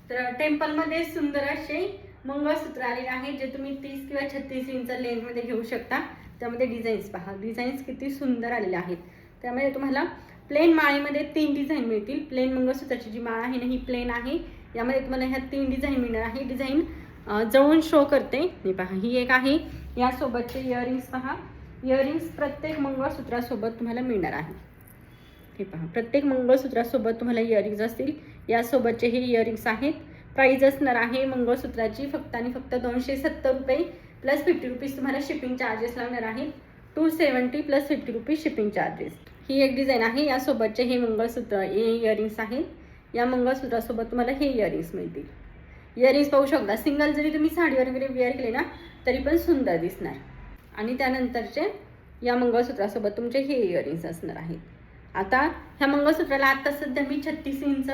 तर टेम्पलमध्ये सुंदर असे मंगळसूत्र आलेले आहे जे तुम्ही 30 किंवा 36 इंच लेंथमध्ये घेऊ शकता। त्यामध्ये डिझाईन्स पहा, डिझाईन्स किती सुंदर आलेले आहेत। त्यामध्ये तुम्हाला प्लेन माळेमध्ये 3 डिझाईन मिळतील। प्लेन मंगळसूत्राची जी माळ आहे ना ही प्लेन आहे, यामध्ये तुम्हाला ह्या 3 डिझाईन मिळणार आहे। डिझाईन जवळून शो करते, हे पहा ही एक आहे। यासोबतचे इयरिंग्स पहा, इयरिंग्स प्रत्येक मंगळसूत्रासोबत तुम्हाला मिळणार आहे। हे पहा, प्रत्येक मंगळसूत्रासोबत तुम्हाला इयरिंग्स असतील। यासोबतचे हे इयरिंग्स आहेत। प्राइस असणार आहे मंगळसूत्राची फक्त आणि फक्त 270 रुपये प्लस 50 रुपीज तुम्हाला शिपिंग चार्जेस लागणार आहेत। 270 प्लस 50 रुपीज शिपिंग चार्जेस। ही एक डिझाईन आहे। यासोबतचे हे मंगळसूत्र इयरिंग्स आहेत। या मंगळसूत्रासोबत तुम्हाला हे इयरिंग्स मिळतील। इयरिंग्स पाहू शकता, सिंगल जरी तुम्ही साडीवर वगैरे वेअर केले ना तरी पण सुंदर दिसणार। आणि त्यानंतरचे या मंगळसूत्रासोबत तुमचे हे इयरिंग्स असणार आहेत। आता ह्या मंगळसूत्राला आता सध्या मी 36 इंच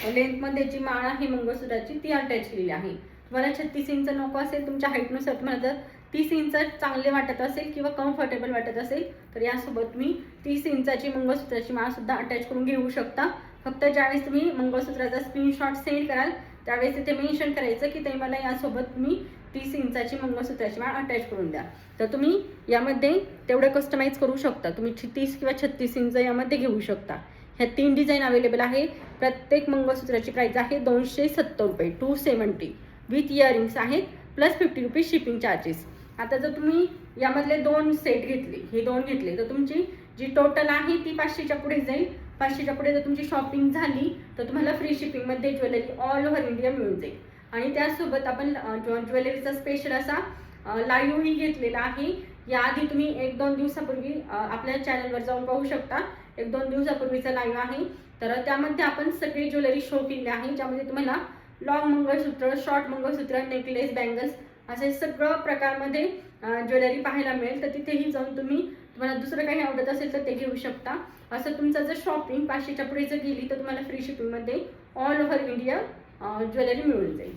लेंथमध्ये जी माळ आहे मंगळसूत्राची ती अटॅच केलेली आहे। तुम्हाला 36 इंच नको असेल, तुमच्या हाईटनुसार तुम्हाला जर 30 इंच चांगले वाटत असेल किंवा कम्फर्टेबल वाटत असेल तर यासोबत तुम्ही 30 इंचाची मंगळसूत्राची माळ सुद्धा अटॅच करून घेऊ शकता। फक्त ज्यावेळेस तुम्ही मंगळसूत्राचा स्क्रीनशॉट सेंड कराल त्यावेळेस तिथे मेन्शन करायचं की ते मला यासोबत तुम्ही 30 इंचाची मंगळसूत्राची माळ अटॅच करून द्या। तर तुम्ही यामध्ये तेवढे कस्टमाइज करू शकता। तुम्ही 30 किंवा 36 इंच यामध्ये घेऊ शकता। ह्या 3 डिझाईन अवेलेबल आहे। प्रत्येक मंगळसूत्राची प्राइस आहे 270 रुपये 270 विथ इयरिंग्स आहेत प्लस 50 रुपीज शिपिंग चार्जेस। आता जर तुम्ही यामधले 2 सेट घेतले, हे 2 घेतले तर तुमची जी टोटल आहे ती 500च्या पुढे जाईल। 500च्या पुढे जर तुमची शॉपिंग झाली तर तुम्हाला फ्री शिपिंगमध्ये ज्वेलरी ऑल ओव्हर इंडिया मिळून जाईल। आणि त्यासोबत आपण ज्वेलरीचा स्पेशल असा लाईव्हही घेतलेला आहे। याआधी तुम्ही 1-2 दिवसापूर्वी आपल्या चॅनलवर जाऊन पाहू शकता। 1-2 दिवसापूर्वीचा लाईव्ह आहे। तर त्यामध्ये आपण सगळी ज्वेलरी शो केली आहे, ज्यामध्ये तुम्हाला लॉंग मंगळसूत्र, शॉर्ट मंगळसूत्र, नेकलेस, बँगल्स असे सगळं प्रकारमध्ये ज्वेलरी पाहायला मिळेल। तर तिथेही जाऊन तुम्हाला दुसरं काही आवडत असेल तर ते घेऊ शकता। असं तुमचं जर शॉपिंग 500च्या पुढे जर गेली तर तुम्हाला फ्री शिपिंगमध्ये ऑल ओव्हर इंडिया ज्वेलरी मिळून जाईल।